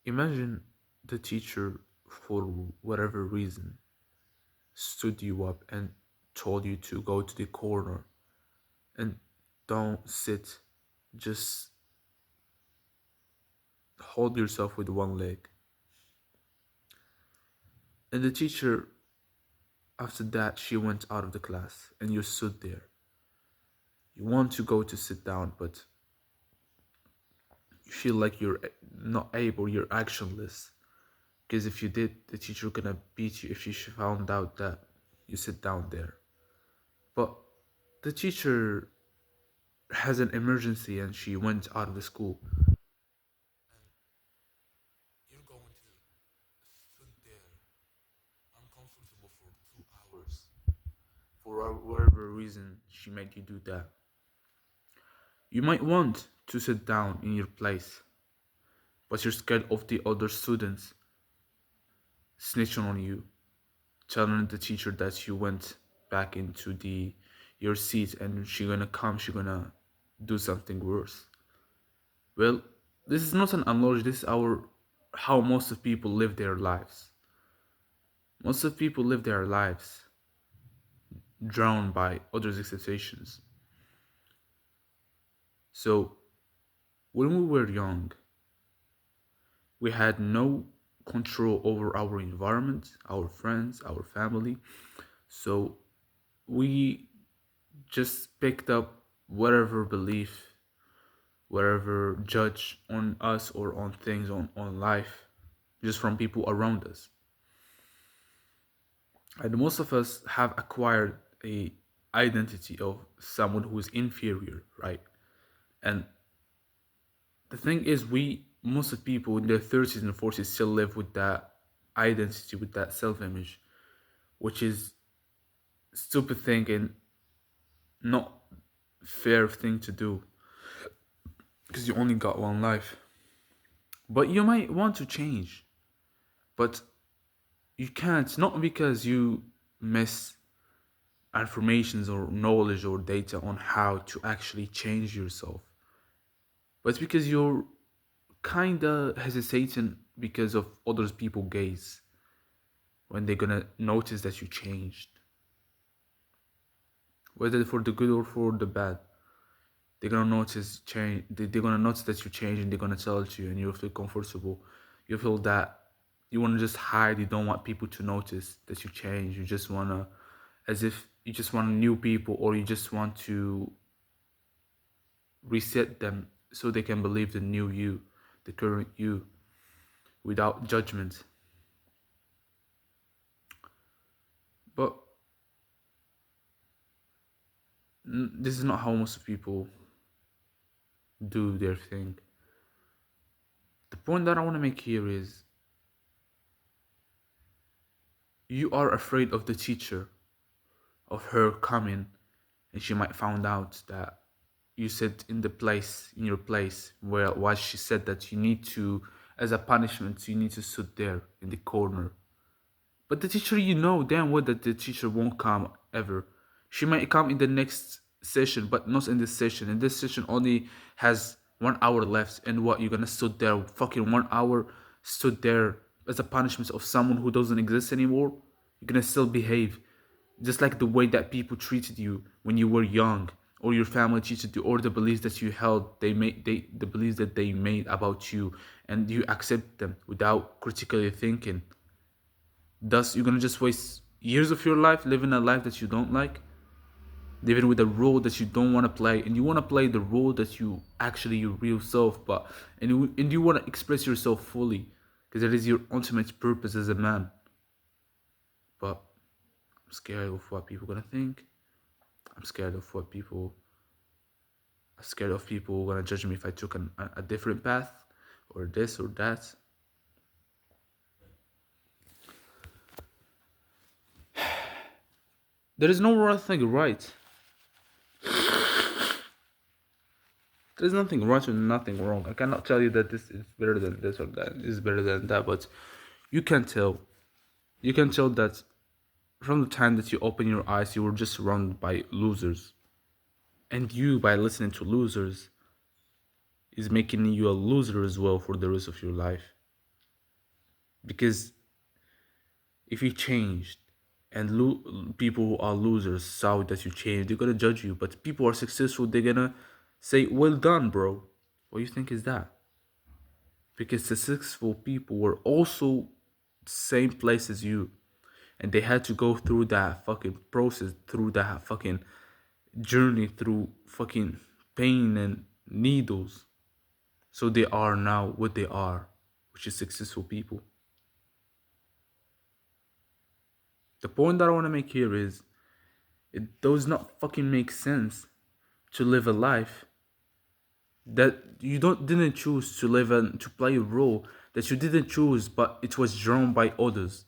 Imagine the teacher, for whatever reason, stood you up and told you to go to the corner and don't sit, just hold yourself with one leg. And the teacher, after that, she went out of the class and you stood there. You want to go to sit down, but you feel like you're not able, you're actionless. Because if you did, the teacher gonna beat you if she found out that you sit down there. But the teacher has an emergency and she went out of the school. You're going to sit there uncomfortable for 2 hours. For whatever reason, she made you do that. You might want to sit down in your place, but you're scared of the other students snitching on you, telling the teacher that you went back into the your seat and she gonna do something worse. Well, this is not an analogy, this is our how most of people live their lives. Most of people live their lives drowned by others' expectations. So when we were young, we had no control over our environment, our friends, our family. So we just picked up whatever belief, whatever judge on us or on things on life, just from people around us. And most of us have acquired a identity of someone who is inferior, right? And the thing is, we most of people in their 30s and 40s still live with that identity, with that self-image, which is stupid thing and not fair thing to do because you only got one life. But you might want to change, but you can't, not because you miss informations or knowledge or data on how to actually change yourself, but it's because you're kinda hesitating because of others people gaze when they're gonna notice that you changed, whether for the good or for the bad. They're gonna notice change. They're gonna notice that you change, and they're gonna tell it to you, and you feel comfortable. You feel that you wanna just hide. You don't want people to notice that you change. You just wanna, as if you just want new people, or you just want to reset them so they can believe the new you, the current you, without judgment. But this is not how most people do their thing. The point that I want to make here is you are afraid of the teacher, of her coming, and she might find out that you sit in the place, in your place, where what she said that you need to, as a punishment, you need to sit there in the corner. But the teacher, you know damn well that the teacher won't come ever. She might come in the next session, but not in this session. And this session only has 1 hour left. And what, you're gonna sit there fucking 1 hour, stood there as a punishment of someone who doesn't exist anymore? You're gonna still behave just like the way that people treated you when you were young, or your family treated you, or the beliefs that you held, the beliefs that they made about you, and you accept them without critically thinking. Thus, you're gonna just waste years of your life living a life that you don't like, living with a role that you don't want to play, and you want to play the role that you actually your real self, but and you want to express yourself fully, because that is your ultimate purpose as a man. But I'm scared of what people gonna think. I'm scared of what people. I'm scared of people gonna judge me if I took a different path, or this or that. There is no wrong thing right. There's nothing right or nothing wrong. I cannot tell you that this is better than this or that is better than that, but you can tell. You can tell that from the time that you open your eyes, you were just surrounded by losers. And you, by listening to losers, is making you a loser as well for the rest of your life. Because if you changed and people who are losers saw that you changed, they're gonna judge you. But people who are successful, they're gonna say, "Well done, bro." What do you think is that? Because successful people were also same place as you, and they had to go through that fucking process, through that fucking journey, through fucking pain and needles. So they are now what they are, which is successful people. The point that I want to make here is it does not fucking make sense to live a life that you don't didn't choose to live and to play a role that you didn't choose, but it was drawn by others.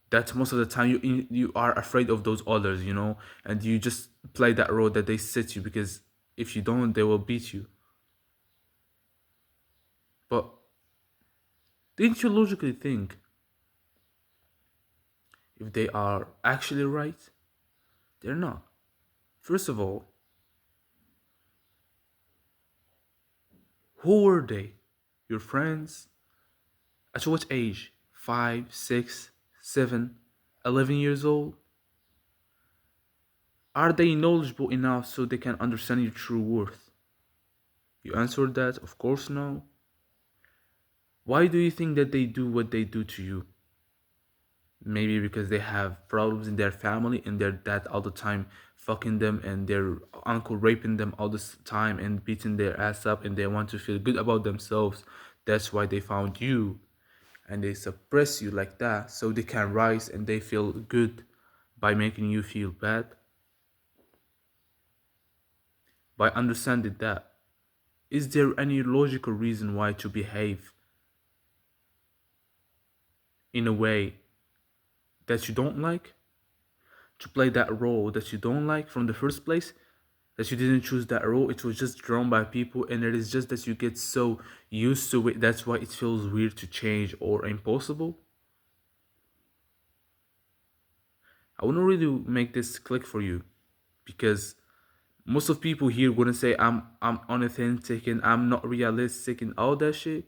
That most of the time you are afraid of those others, and you just play that role that they set you, because if you don't, they will beat you. But didn't you logically think if they are actually right? They're not. First of all, who were they? Your friends? At what age? 5, 6, 7, 11 years old? Are they knowledgeable enough so they can understand your true worth? You answered that, of course, no. Why do you think that they do what they do to you? Maybe because they have problems in their family and their dad all the time fucking them and their uncle raping them all the time and beating their ass up, and they want to feel good about themselves. That's why they found you, and they suppress you like that so they can rise and they feel good by making you feel bad. By understanding that, is there any logical reason why to behave in a way that you don't like, to play that role that you don't like from the first place, that you didn't choose that role, it was just drawn by people, and it is just that you get so used to it, that's why it feels weird to change or impossible? I want to really make this click for you, because most of people here gonna say I'm unauthentic and I'm not realistic and all that shit.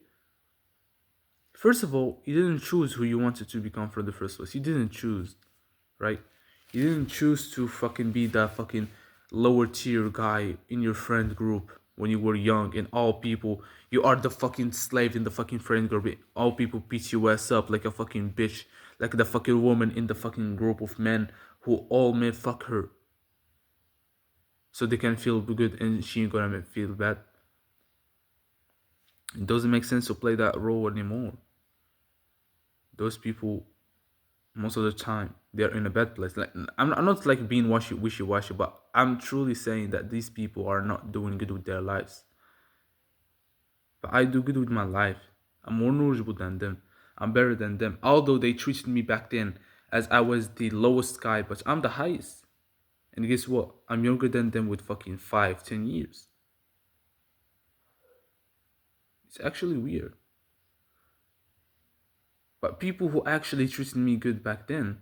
First of all, you didn't choose who you wanted to become from the first place. You didn't choose, right? You didn't choose to fucking be that fucking lower tier guy in your friend group when you were young, and all people, you are the fucking slave in the fucking friend group. All people beat your ass up like a fucking bitch, like the fucking woman in the fucking group of men who all men fuck her so they can feel good and she ain't gonna feel bad. It doesn't make sense to play that role anymore. Those people, most of the time, they're in a bad place. Like I'm not like being wishy washy, but I'm truly saying that these people are not doing good with their lives. But I do good with my life. I'm more knowledgeable than them. I'm better than them. Although they treated me back then as I was the lowest guy, but I'm the highest. And guess what? I'm younger than them with fucking 5, 10 years. It's actually weird. But people who actually treated me good back then,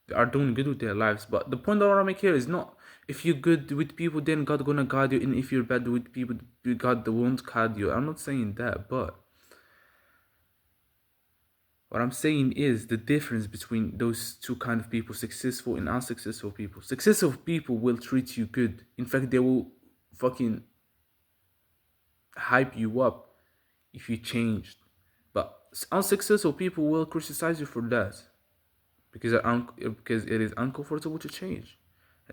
they are doing good with their lives. But the point that I want to make here is not if you're good with people, then God gonna guide you, and if you're bad with people, God won't guide you. I'm not saying that, but what I'm saying is the difference between those two kind of people, successful and unsuccessful people. Successful people will treat you good. In fact, they will fucking hype you up if you changed. But unsuccessful people will criticize you for that, because it is uncomfortable to change.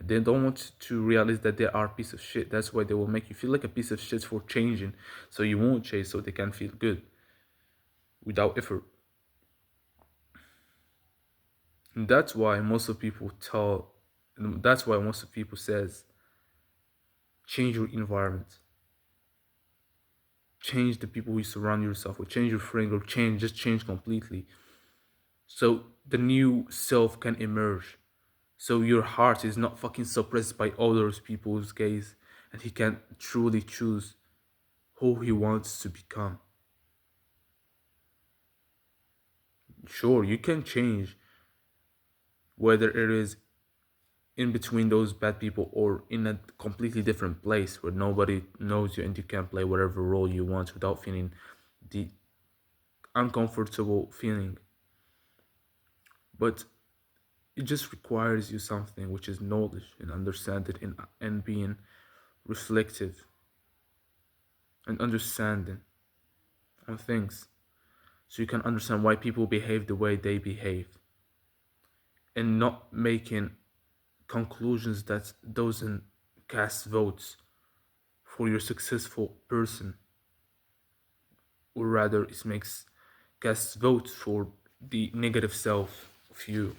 They don't want to realize that they are a piece of shit. That's why they will make you feel like a piece of shit for changing, so you won't change, so they can feel good without effort. And that's why most of people tell. That's why most of people says change your environment, change the people you surround yourself with, change your friend group, just change completely, so the new self can emerge. So your heart is not fucking suppressed by others people's gaze, and he can truly choose who he wants to become. Sure, you can change, whether it is in between those bad people or in a completely different place where nobody knows you and you can play whatever role you want without feeling the uncomfortable feeling. But it just requires you something which is knowledge and understanding and being reflective and understanding on things, so you can understand why people behave the way they behave, and not making conclusions that doesn't cast votes for your successful person, or rather it makes cast votes for the negative self of you,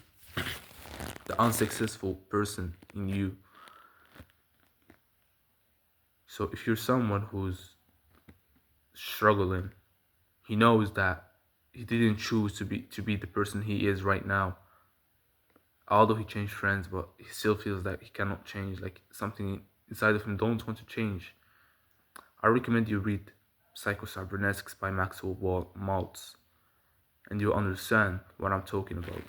the unsuccessful person in you. So if you're someone who's struggling, he knows that he didn't choose to be the person he is right now. Although he changed friends, but he still feels that he cannot change. Like something inside of him don't want to change. I recommend you read Psycho-Cybernetics by Maxwell Maltz, and you'll understand what I'm talking about.